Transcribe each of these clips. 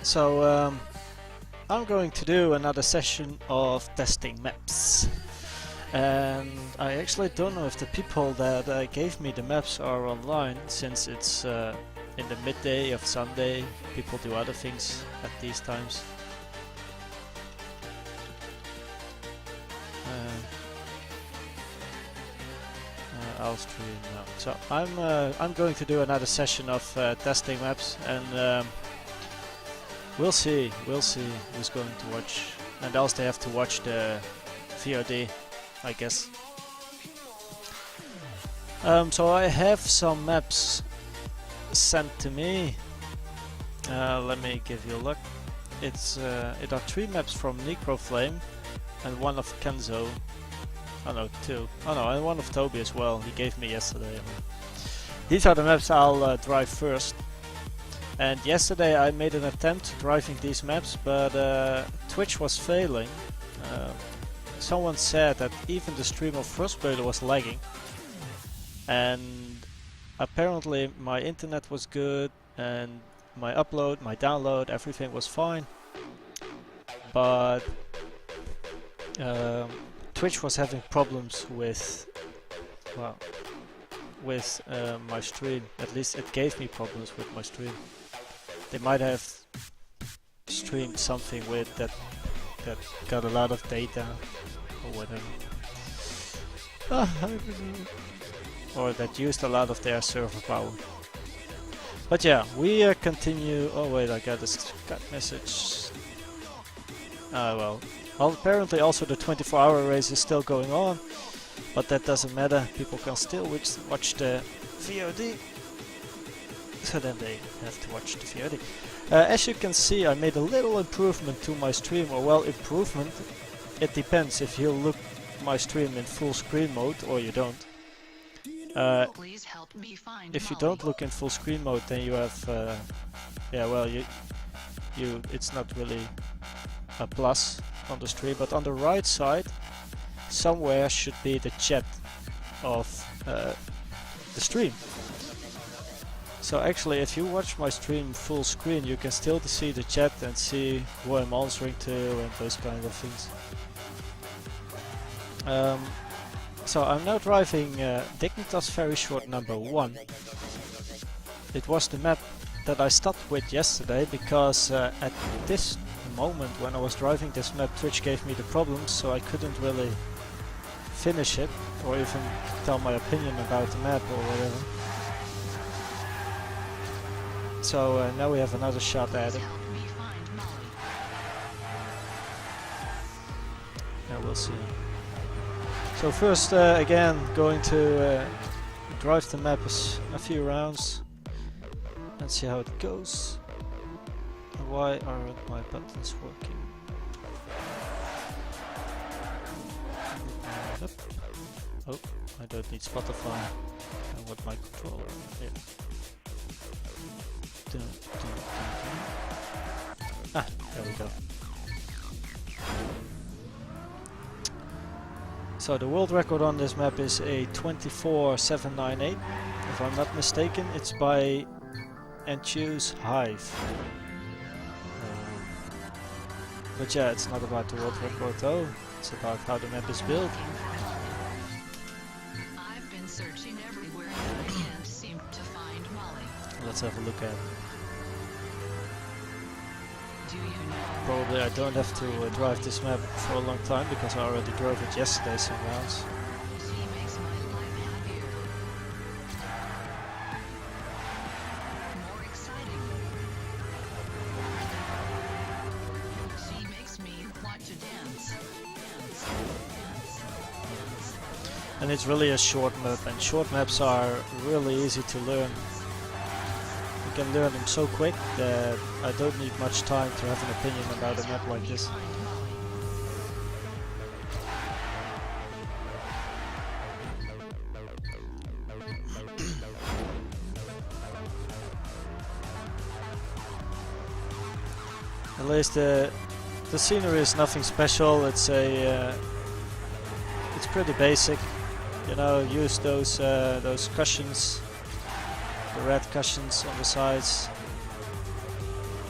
So I'm going to do another session of testing maps, and I actually don't know if the people that gave me the maps are online, since it's in the midday of Sunday. People do other things at these times. I'll stream now. So I'm going to do another session of testing maps, and we'll see who's going to watch, and else they have to watch the VOD, I guess. So I have some maps sent to me. Let me give you a look. It are 3 maps from Necroflame and one of Kenzo. Oh no, 2. Oh no, and one of Toby as well. He gave me yesterday. These are the maps I'll drive first. And yesterday I made an attempt driving these maps, but Twitch was failing. Someone said that even the stream of Frostbreaker was lagging. And apparently my internet was good, and my upload, my download, everything was fine. But Twitch was having problems with, well, with my stream. At least it gave me problems with my stream. They might have streamed something with that got a lot of data or whatever. Or that used a lot of their server power. But yeah, we continue. Oh wait, I got a Skype message. Well, apparently also the 24-hour race is still going on, but that doesn't matter. People can still watch the VOD. So then they have to watch the VOD. As you can see, I made a little improvement to my stream, or well, improvement. It depends if you look my stream in full screen mode or you don't. Please help me find if you Molly. don't look in full screen mode, then you have, yeah, well, it's not really a plus on the stream, but on the right side, somewhere should be the chat of the stream. So actually, if you watch my stream full screen, you can still see the chat and see who I'm answering to and those kind of things. So I'm now driving Dignitas Ferry Short number 1. It was the map that I stopped with yesterday, because at this moment when I was driving this map, Twitch gave me the problems, so I couldn't really finish it or even tell my opinion about the map or whatever. So now we have another shot at it. Now we'll see. So first, again, going to drive the map a few rounds and see how it goes. Why aren't my buttons working? Oh, I don't need Spotify. I want my controller. Yeah. Ah, there we go. So the world record on this map is a 24.798. If I'm not mistaken, it's by Enchoose Hive. But yeah, it's not about the world record though. It's about how the map is built. I've been searching everywhere and I can't seem to find Molly. Let's have a look at it. Do you know? Probably I don't have to drive this map for a long time, because I already drove it yesterday some rounds. She makes my life happier. More exciting. She makes me want to dance. And it's really a short map, and short maps are really easy to learn. You can learn them so quick that I don't need much time to have an opinion about a map like this. At least the scenery is nothing special. It's pretty basic. You know, use those cushions, the red cushions on the sides.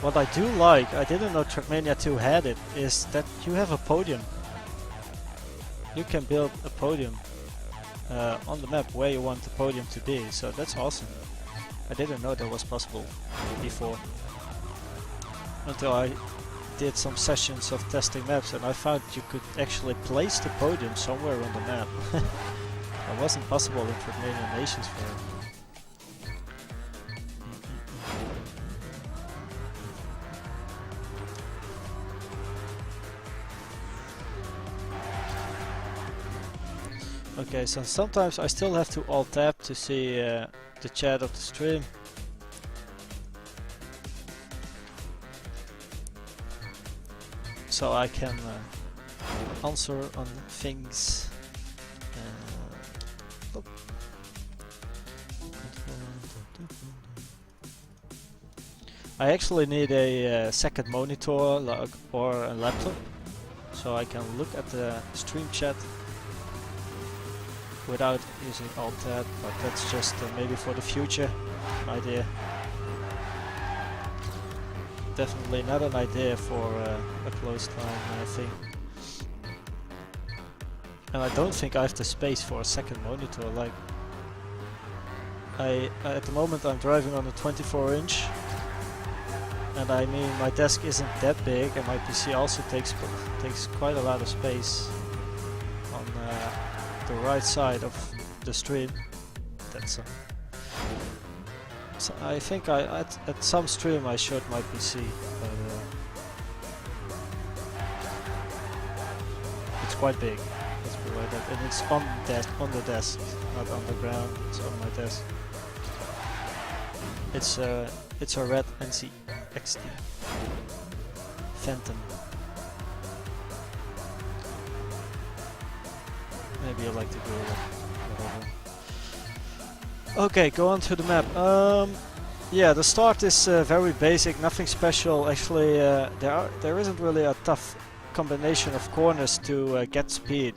What I do like, I didn't know Trackmania 2 had it, is that you have a podium. You can build a podium on the map where you want the podium to be, so that's awesome. I didn't know that was possible before. Until I did some sessions of testing maps and I found you could actually place the podium somewhere on the map. That wasn't possible in Trackmania Nations for Okay, so sometimes I still have to alt-tab to see the chat of the stream. So I can answer on things. Oh. I actually need a second monitor or a laptop, so I can look at the stream chat without using alt-tab, but that's just maybe for the future idea. Definitely not an idea for a close time thing. And I don't think I have the space for a second monitor. Like, at the moment I'm driving on a 24-inch, and I mean my desk isn't that big, and my PC also takes quite a lot of space on the right side of the stream. That's so I think at some stream I showed my PC, but it's quite big. Let's put it like that, and it's on the desk, not on the ground. It's on my desk. It's a red NC XT Phantom. Maybe I like to go whatever. Okay, go on to the map. Yeah, the start is very basic, nothing special. Actually, there isn't really a tough combination of corners to get speed.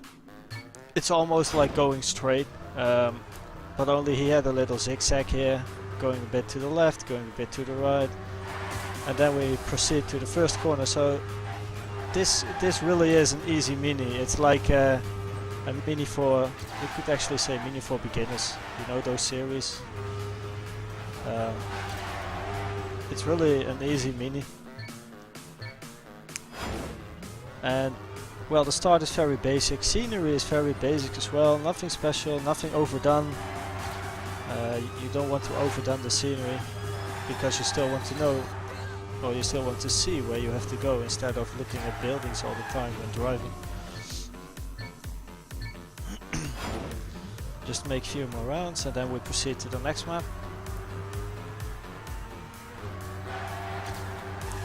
It's almost like going straight, but only he had a little zigzag here, going a bit to the left, going a bit to the right, and then we proceed to the first corner. So this really is an easy mini. It's like a mini for, you could actually say mini for beginners, you know those series. It's really an easy mini. And well, the start is very basic, scenery is very basic as well, nothing special, nothing overdone. You don't want to overdone the scenery, because you still want to know, or you still want to see where you have to go instead of looking at buildings all the time when driving. Just make a few more rounds and then we proceed to the next map.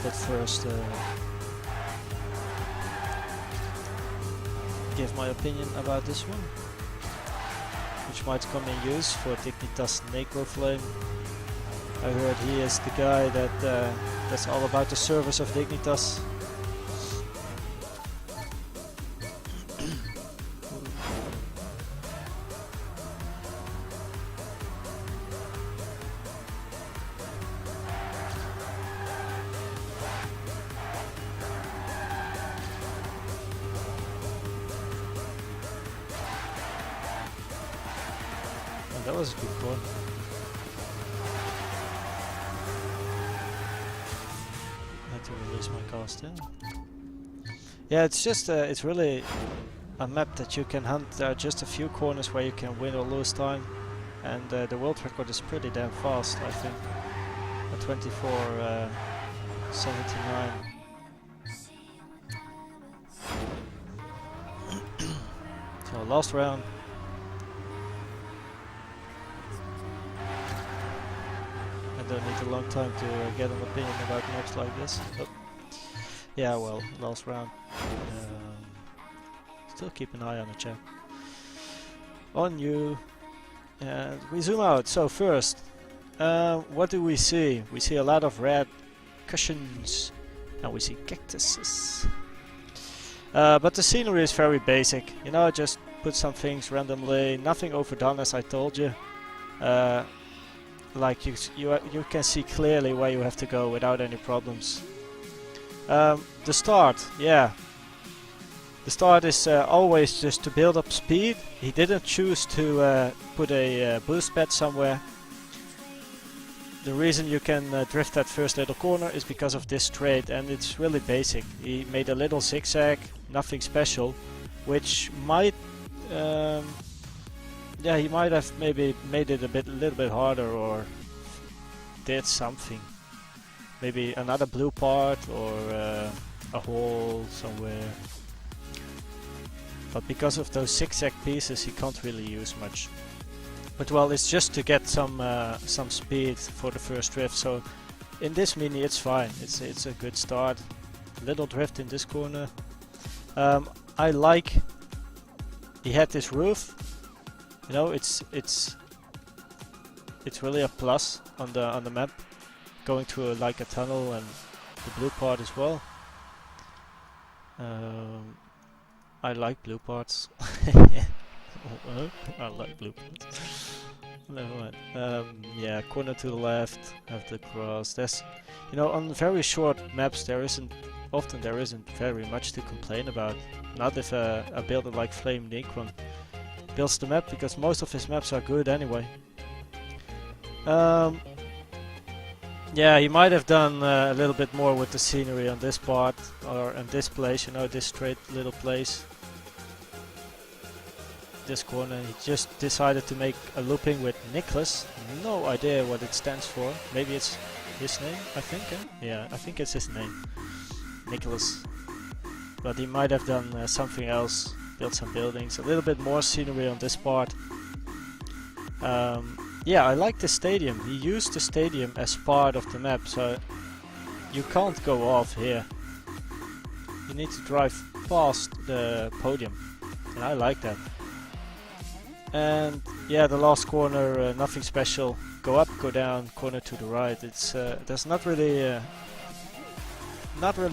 But first, give my opinion about this one, which might come in use for Dignitas Necroflame. I heard he is the guy that's all about the service of Dignitas. That was a good one. I had to release my car still. Yeah, it's just it's really a map that you can hunt. There are just a few corners where you can win or lose time, and the world record is pretty damn fast. I think a 24:79. So last round. Don't need a long time to get an opinion about maps like this. But yeah, well, last round. Still keep an eye on the chat. On you. And we zoom out. So first, what do we see? We see a lot of red cushions and we see cactuses. But the scenery is very basic. You know, just put some things randomly. Nothing overdone, as I told you. like you can see clearly where you have to go without any problems. The start, yeah. The start is always just to build up speed. He didn't choose to put a boost pad somewhere. The reason you can drift that first little corner is because of this trait, and it's really basic. He made a little zigzag, nothing special, which might, yeah, he might have maybe made it a little bit harder, or did something. Maybe another blue part, or a hole somewhere. But because of those zigzag pieces, he can't really use much. But well, it's just to get some speed for the first drift. So in this mini, it's fine. It's a good start. Little drift in this corner. I like. He had this roof. You know, it's really a plus on the map. Going through like a tunnel, and the blue part as well. I like blue parts. I like blue parts. Never mind. Yeah, corner to the left, have the cross. There's, you know, on very short maps there isn't very much to complain about. Not if a builder like Flame Necron builds the map, because most of his maps are good anyway. Yeah, he might have done a little bit more with the scenery on this part, or in this place, you know, this straight little place. This corner, he just decided to make a looping with Nicholas. No idea what it stands for. Maybe it's his name, I think. Yeah, I think it's his name, Nicholas. But he might have done something else, built some buildings, a little bit more scenery on this part. Yeah, I like the stadium. He used the stadium as part of the map, so you can't go off here. You need to drive past the podium, and I like that. And yeah, the last corner, nothing special. Go up, go down, corner to the right. It's there's not really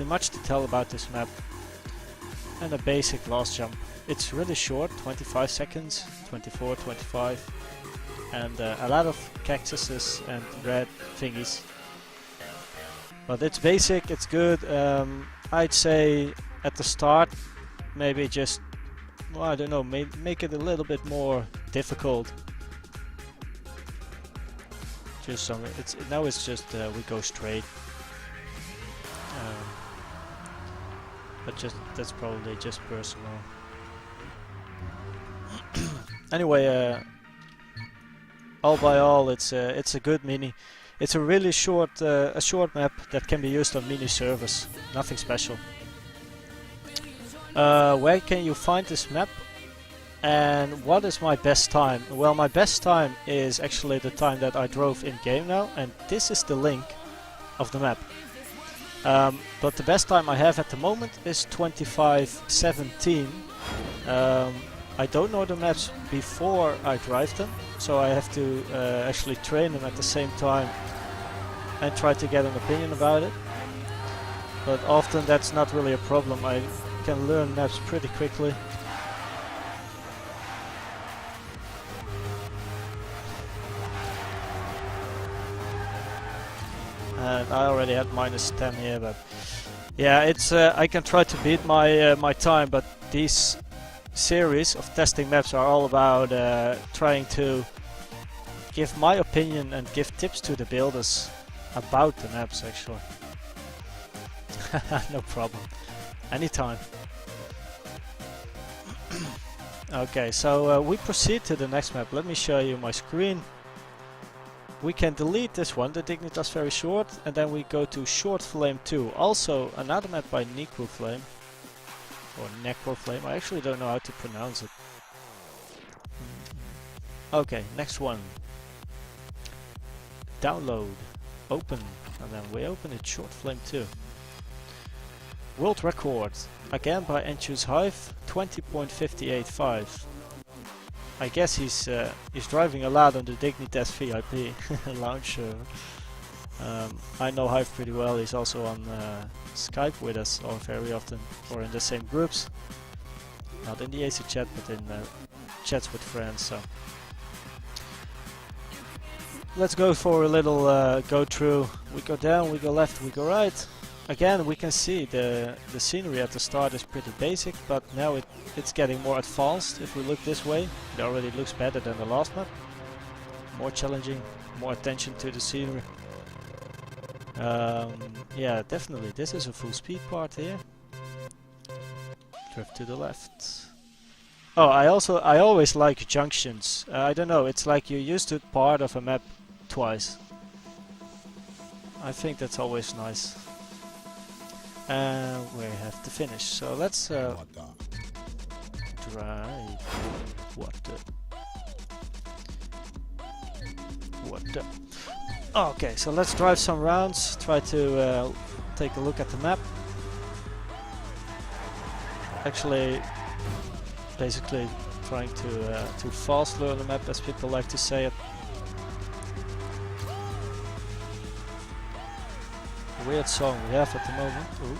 much to tell about this map. And a basic last jump. It's really short, 25 seconds, 24, 25, and a lot of cactuses and red thingies. But it's basic, it's good. I'd say at the start, maybe just, well, I don't know, make it a little bit more difficult. Just some. Now it's just we go straight. But that's probably just personal. Anyway, all by all, it's a good mini. It's a really short map that can be used on mini servers. Nothing special. Where can you find this map? And what is my best time? Well, my best time is actually the time that I drove in game now, and this is the link of the map. But the best time I have at the moment is 25:17. I don't know the maps before I drive them, so I have to actually train them at the same time and try to get an opinion about it. But often that's not really a problem. I can learn maps pretty quickly. And I already had -10 here, but yeah, it's I can try to beat my time, but these series of testing maps are all about trying to give my opinion and give tips to the builders about the maps, actually. No problem, anytime. Okay, so we proceed to the next map. Let me show you my screen. We can delete this one, the Dignitas Very Short, and then we go to Short Flame 2. Also another map by Necroflame. Or Necroflame, I actually don't know how to pronounce it. Okay, next one. Download, open, and then we open it, Short Flame 2. World record, again by Enchus Hive, 20.585. I guess he's driving a lot on the Dignitas VIP launch server. I know Hive pretty well. He's also on Skype with us, or very often, or in the same groups. Not in the AC chat, but in chats with friends. So let's go for a little go through. We go down, we go left, we go right. Again, we can see the scenery at the start is pretty basic, but now it's getting more advanced. If we look this way, it already looks better than the last map. More challenging, more attention to the scenery. Yeah, definitely. This is a full speed part here. Drift to the left. Oh, I always like junctions. I don't know, it's like you're used to part of a map twice. I think that's always nice. And we have to finish. So let's drive. What the? Okay, so let's drive some rounds. Try to take a look at the map. Actually, basically trying to fast learn the map, as people like to say it. Weird song we have at the moment. Ooh.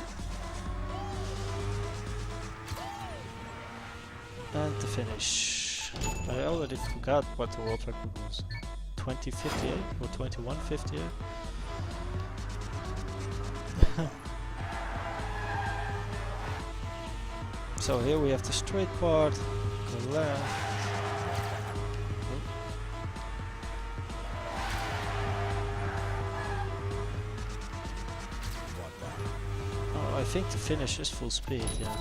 And the finish. I already forgot what the world record was. 2058 or 2158? So here we have the straight part, the left. Oh, I think the finish is full speed, yeah.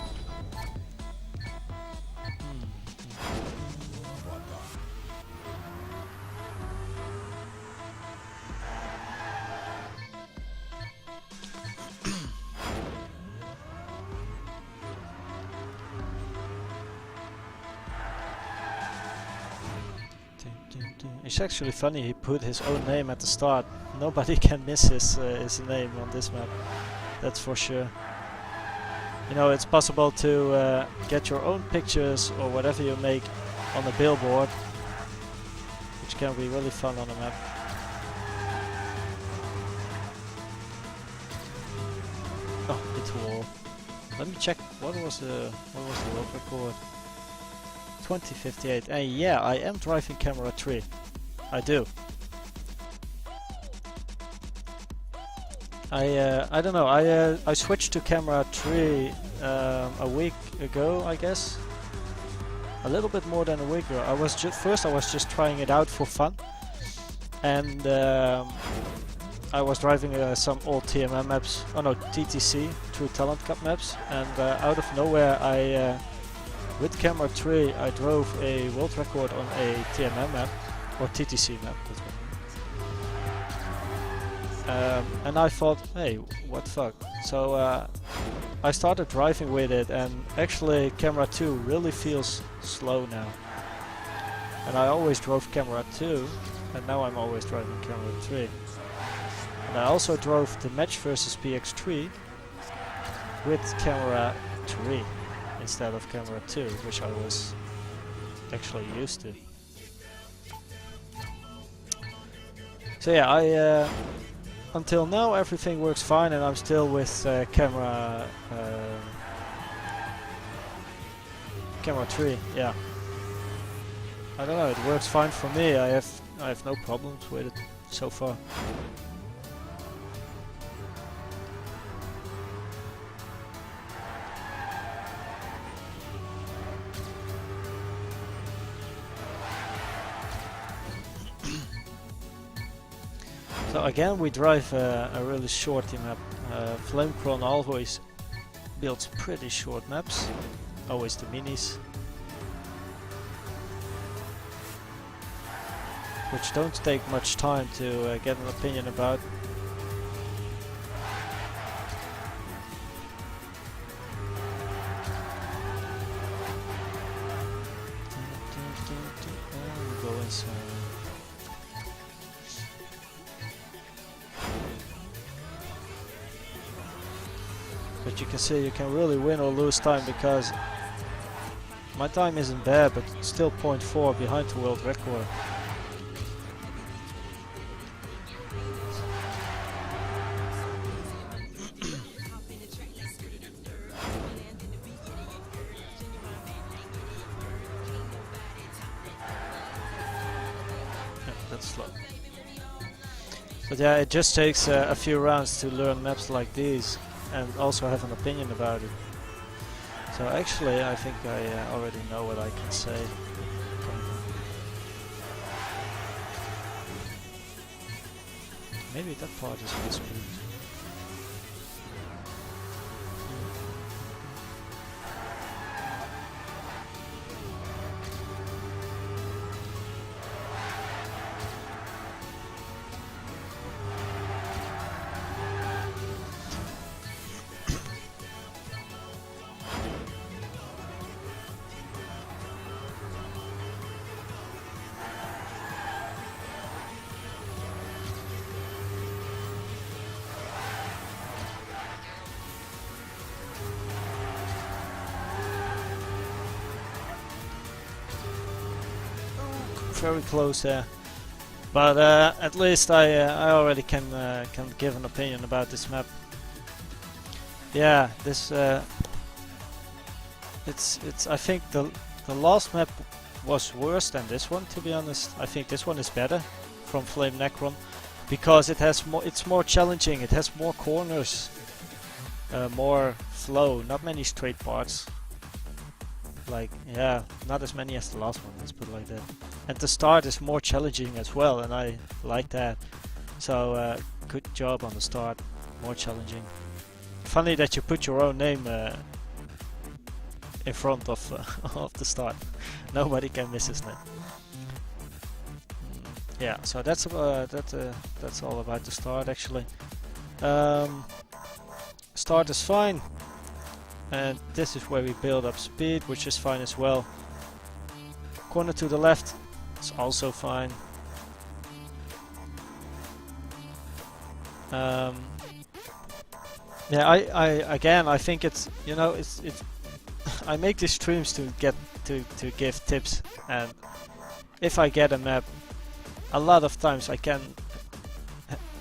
It's actually funny, he put his own name at the start. Nobody can miss his name on this map, that's for sure. You know, it's possible to get your own pictures or whatever you make on the billboard, which can be really fun on a map. Oh, it's a wall. Let me check, what was the world record? 2058. And yeah, I am driving camera 3. I do. I don't know. I switched to camera 3 a week ago, I guess. A little bit more than a week ago. I was just trying it out for fun, and I was driving some old TMM maps. Oh no, TTC, True Talent Cup maps, and out of nowhere, with camera 3, I drove a world record on a TMM map. Or TTC map, that's what. And I thought, hey, what the fuck? So I started driving with it, and actually camera 2 really feels slow now. And I always drove camera 2, and now I'm always driving camera 3. And I also drove the match versus PX3 with camera 3 instead of camera 2, which I was actually used to. So yeah, until now everything works fine, and I'm still with camera 3. Yeah, I don't know. It works fine for me. I have no problems with it so far. So again, we drive a really short map. Flamecron always builds pretty short maps, always the minis, which don't take much time to get an opinion about. Go inside. But you can see you can really win or lose time, because my time isn't bad, but it's still 0.4 behind the world record. Yeah, that's slow. But yeah, it just takes a few rounds to learn maps like these and also have an opinion about it. So actually I think I already know what I can say. Maybe that part is good speed. Very close there, but at least I already can give an opinion about this map. Yeah, this it's I think the last map was worse than this one, to be honest. I think this one is better from Flame Necron because it's more challenging. It has more corners, more flow, not many straight parts. Like, yeah, not as many as the last one, let's put it like that. And the start is more challenging as well, and I like that. So, good job on the start, more challenging. Funny that you put your own name in front of of the start. Nobody can miss his name. Yeah, so that's all about the start actually. Start is fine. And this is where we build up speed, which is fine as well. Corner to the left is also fine. Yeah, I think it's, you know, it's I make these streams to get to give tips, and if I get a map, a lot of times I can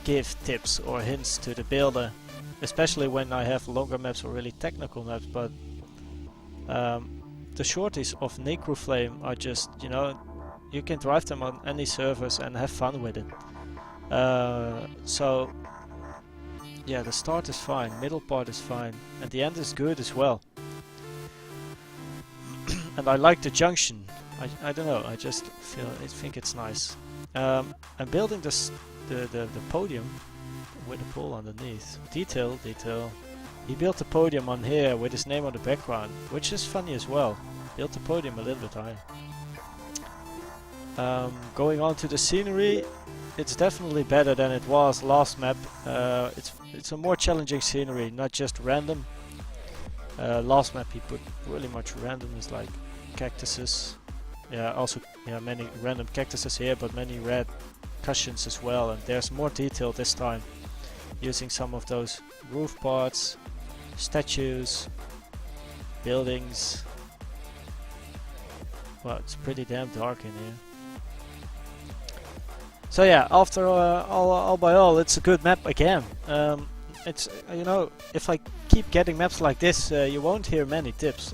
give tips or hints to the builder. Especially when I have longer maps or really technical maps, but the shorties of Necroflame are just, you know, you can drive them on any servers and have fun with it. So yeah, the start is fine, middle part is fine, and the end is good as well. And I like the junction. I don't know, I just think it's nice. I'm building this the podium with a pool underneath. Detail. He built the podium on here with his name on the background, which is funny as well. Built the podium a little bit high. Going on to the scenery, it's definitely better than it was last map. It's a more challenging scenery, not just random. Last map he put really much random, it's like cactuses. Yeah, also many random cactuses here, but many red cushions as well, and there's more detail this time. Using some of those roof parts, statues, buildings. Well, it's pretty damn dark in here. So yeah, after all by all, it's a good map again. It's, you know, if I keep getting maps like this, you won't hear many tips.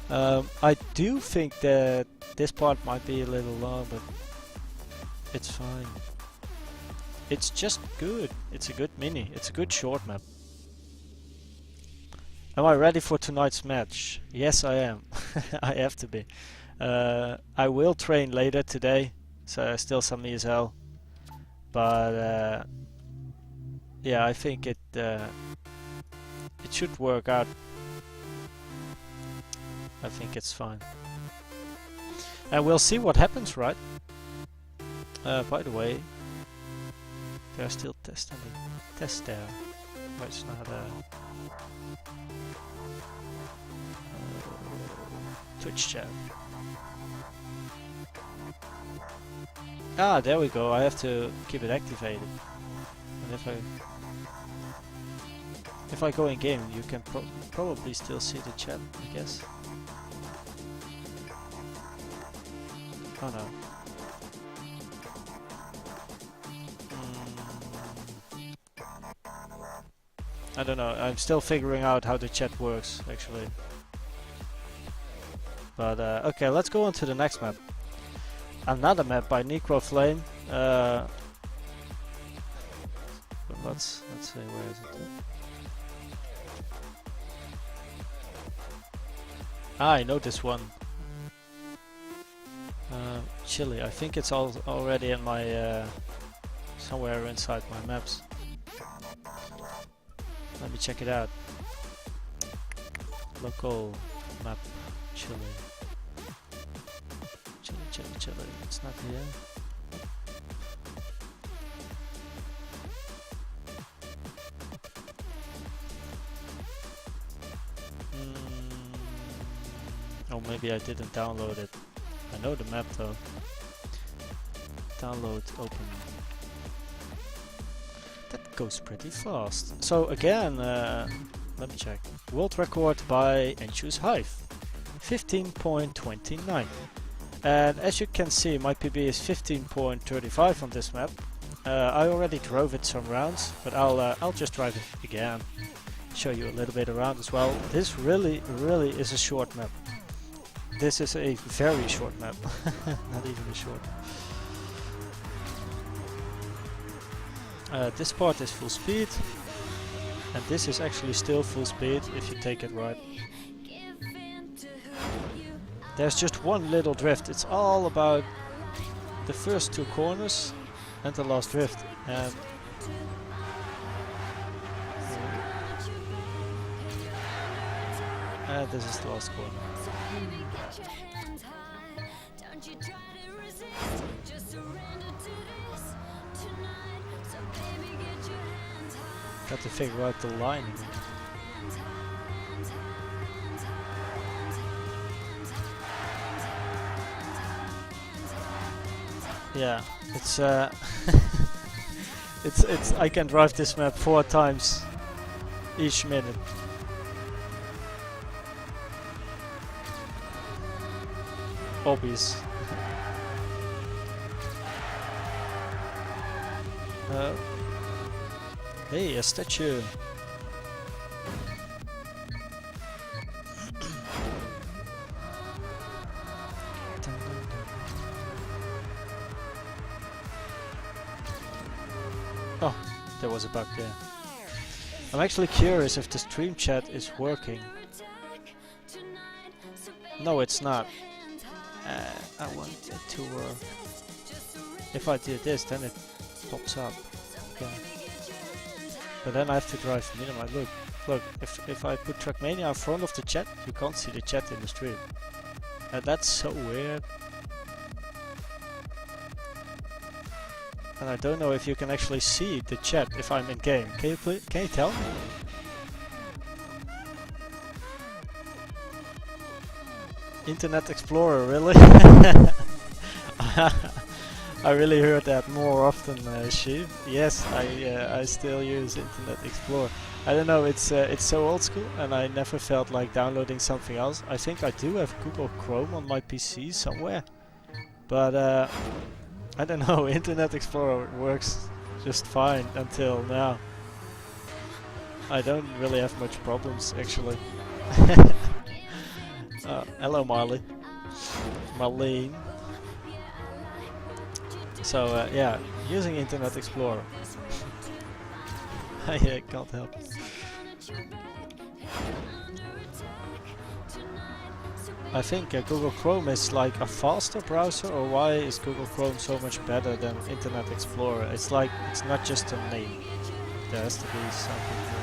I do think that this part might be a little long, but it's fine. It's just good. It's a good mini. It's a good short map. Am I ready for tonight's match? Yes, I am. I have to be. I will train later today, so still some ESL. But yeah, I think it should work out. I think it's fine. And we'll see what happens, right? By the way, they're still testing the test there. But it's not Twitch chat. Ah, there we go. I have to keep it activated. And if I go in game, you can probably still see the chat, I guess. Oh no. I don't know, I'm still figuring out how the chat works, actually. But okay, let's go on to the next map. Another map by Necroflame. spots. Let's see, where is it? Ah, I know this one. Chile. I think it's already in my somewhere inside my maps. Let me check it out. Local map, Chile. Chile. It's not here. Oh, maybe I didn't download it. I know the map though. Download, open. That goes pretty fast. So again, let me check. World record by Enchoose Hive, 15.29. And as you can see, my PB is 15.35 on this map. I already drove it some rounds, but I'll just drive it again. Show you a little bit around as well. This really is a short map. This is a very short map, not even a short. This part is full speed, and this is actually still full speed if you take it right. There's just one little drift. It's all about the first two corners and the last drift. And this is the last corner. Got to figure out the line. Yeah, it's it's I can drive this map 4 times each minute. Obvious. Hey, a statue. Oh, there was a bug there. I'm actually curious if the stream chat is working. No, it's not. I want it to work. If I do this, then it pops up. Okay. But then I have to drive minimize. Look. If I put Trackmania in front of the chat, you can't see the chat in the stream. And that's so weird. And I don't know if you can actually see the chat if I'm in game. Can you tell me? Internet Explorer, really? I really heard that more often, Sheep. Yes, I still use Internet Explorer. I don't know, it's so old school, and I never felt like downloading something else. I think I do have Google Chrome on my PC somewhere, but I don't know. Internet Explorer works just fine until now. I don't really have much problems actually. Hello, Marley. Marlene. So yeah, using Internet Explorer. I can't help it. I think Google Chrome is like a faster browser, or why is Google Chrome so much better than Internet Explorer? It's like, it's not just a name. There has to be something there.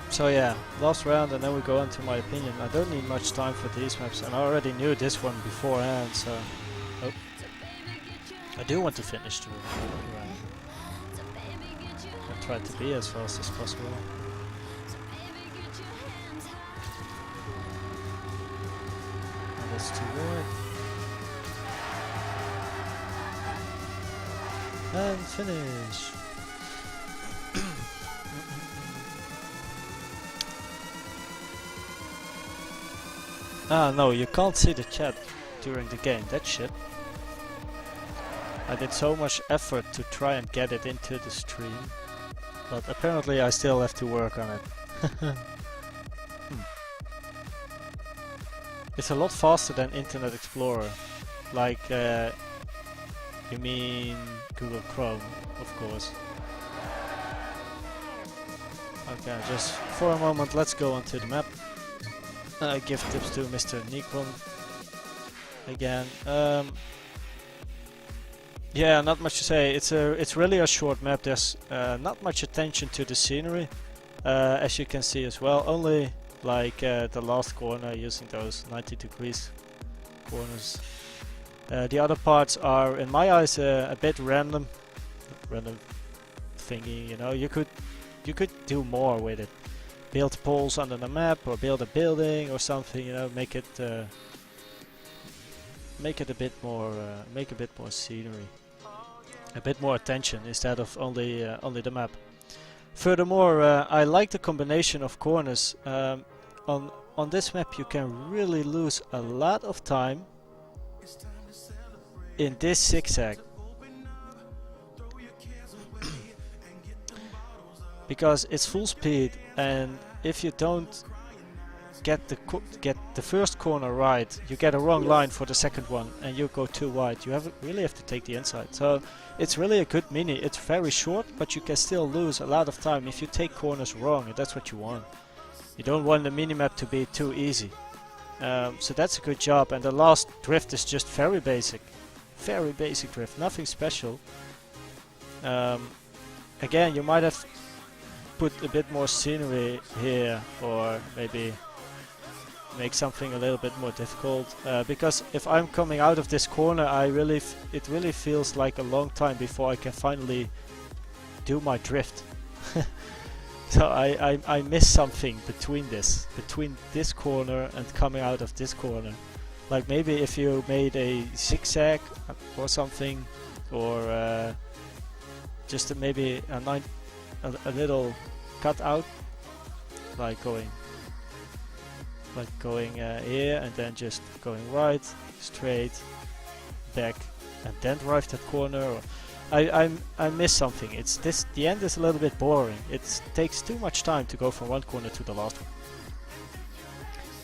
So yeah, last round and then we go on to my opinion. I don't need much time for these maps, and I already knew this one beforehand, so... Oh. I do want to finish the round. I try to be as fast as possible. And that's too wide. And finish! Ah, no, you can't see the chat during the game. That's shit. I did so much effort to try and get it into the stream, but apparently I still have to work on it. It's a lot faster than Internet Explorer. Like, you mean Google Chrome, of course. Okay, just for a moment, let's go onto the map. Give tips to Mr. Nikon again. Yeah, not much to say. It's really a short map. There's not much attention to the scenery, as you can see as well. Only like the last corner, using those 90 degrees corners. The other parts are, in my eyes, a bit random thingy. You know, you could do more with it. Build poles under the map, or build a building or something. You know, make it a bit more, make a bit more scenery, a bit more attention instead of only the map. Furthermore, I like the combination of corners. On this map, you can really lose a lot of time in this zigzag. Because it's full speed, and if you don't get the first corner right, you get a wrong line for the second one, and you go too wide. You really have to take the inside. So it's really a good mini. It's very short, but you can still lose a lot of time if you take corners wrong, and that's what you want. You don't want the minimap to be too easy. So that's a good job. And the last drift is just very basic drift, nothing special. Again, you might have put a bit more scenery here, or maybe make something a little bit more difficult, because if I'm coming out of this corner, it really feels like a long time before I can finally do my drift. So I miss something between this corner and coming out of this corner. Like maybe if you made a zigzag or something, or just maybe a little cut out, like going here and then just going right, straight, back, and then drive that corner. Or I miss something. The end is a little bit boring. It takes too much time to go from one corner to the last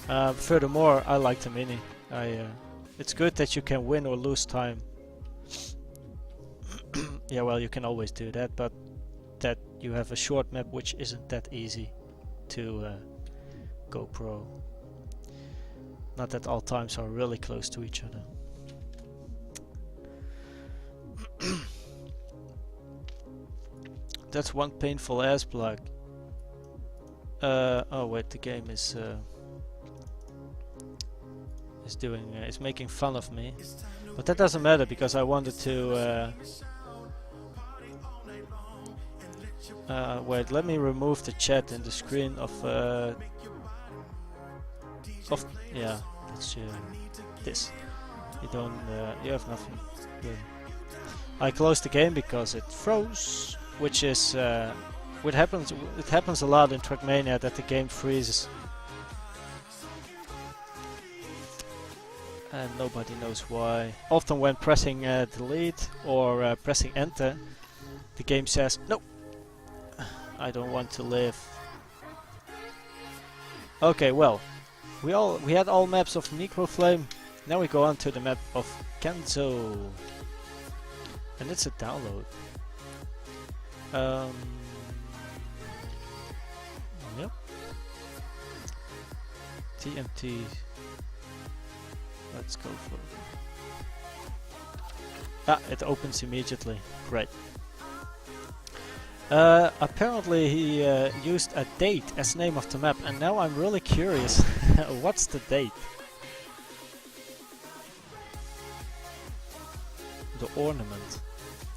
one. Furthermore, I like the mini. It's good that you can win or lose time. Yeah, well, you can always do that, but that you have a short map which isn't that easy to go pro. Not that all times are really close to each other. That's one painful ass plug. Oh wait, the game is making fun of me, but that doesn't matter because I wanted to. Wait, let me remove the chat in the screen of yeah, that's this. You have nothing. Good. I closed the game because it froze, which is what happens. It happens a lot in Trackmania that the game freezes, and nobody knows why. Often when pressing delete or pressing enter, the game says no. I don't want to live. Okay, well, we had all maps of Necroflame. Now we go on to the map of Kenzo, and it's a download. Yep. TMT. Let's go for it. Ah, it opens immediately. Great. Apparently he used a date as name of the map, and now I'm really curious. What's the date? The ornament.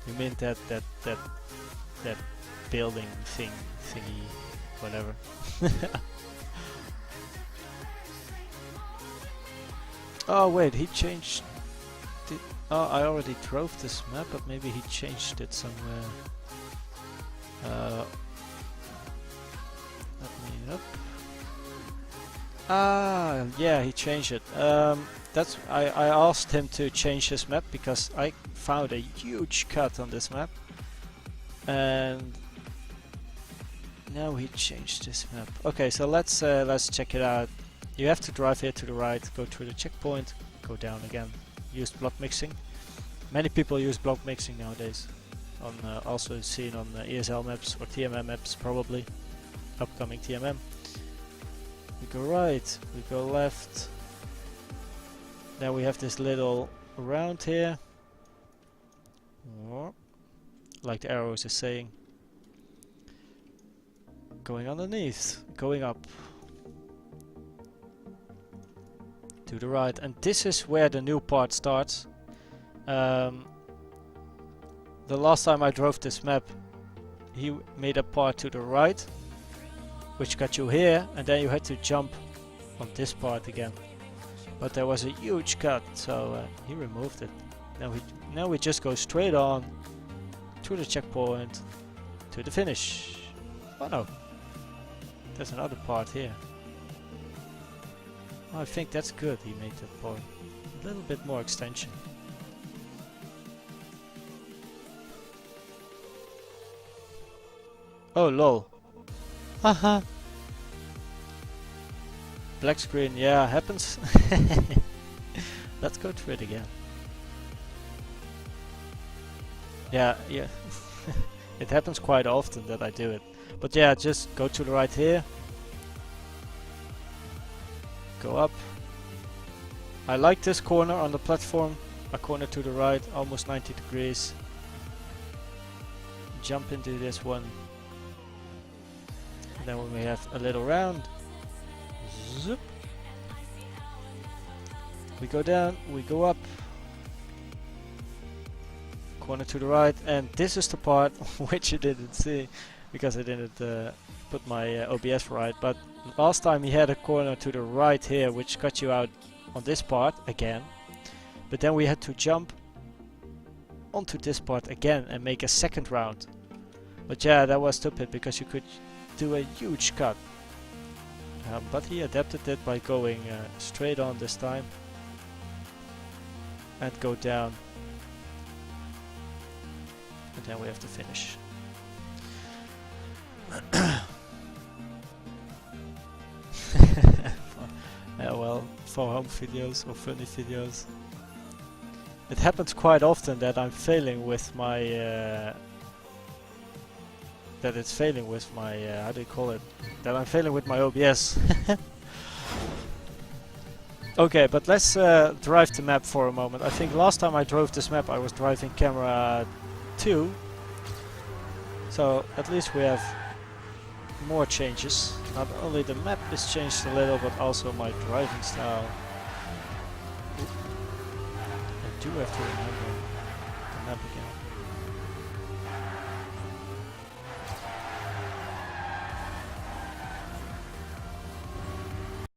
You mean that building thingy, whatever. Oh wait, he changed. Oh, I already drove this map, but maybe he changed it somewhere. Let me up. Ah, yeah, he changed it. That's I asked him to change his map because I found a huge cut on this map, and now he changed this map. Okay, so let's check it out. You have to drive here to the right, go through the checkpoint, go down again. Use block mixing. Many people use block mixing nowadays. On also seen on ESL maps or TMM maps probably. Upcoming TMM. We go right, we go left. Then we have this little round here. Like the arrows are saying. Going underneath, going up. To the right, and this is where the new part starts. The last time I drove this map, he made a part to the right, which got you here, and then you had to jump on this part again. But there was a huge cut, so he removed it. Now we just go straight on to the checkpoint, to the finish. Oh no, there's another part here. Oh, I think that's good, he made that part. A little bit more extension. Oh lol. Haha. Black screen, yeah, happens. Let's go through it again. Yeah. It happens quite often that I do it. But yeah, just go to the right here. Go up. I like this corner on the platform. A corner to the right, almost 90 degrees. Jump into this one. And then when we have a little round, zoop. We go down, we go up. Corner to the right, and this is the part which you didn't see because I didn't put my OBS right. But last time he had a corner to the right here which cut you out on this part again. But then we had to jump onto this part again and make a second round. But yeah, that was stupid because you could do a huge cut. But he adapted it by going straight on this time and go down. And then we have to finish. Yeah, well, for home videos or funny videos. It happens quite often that I'm failing with my that it's failing with my how do you call it? That I'm failing with my OBS. Okay, but let's drive the map for a moment. I think last time I drove this map I was driving camera 2. So at least we have more changes. Not only the map is changed a little, but also my driving style. I do have to remember the map again.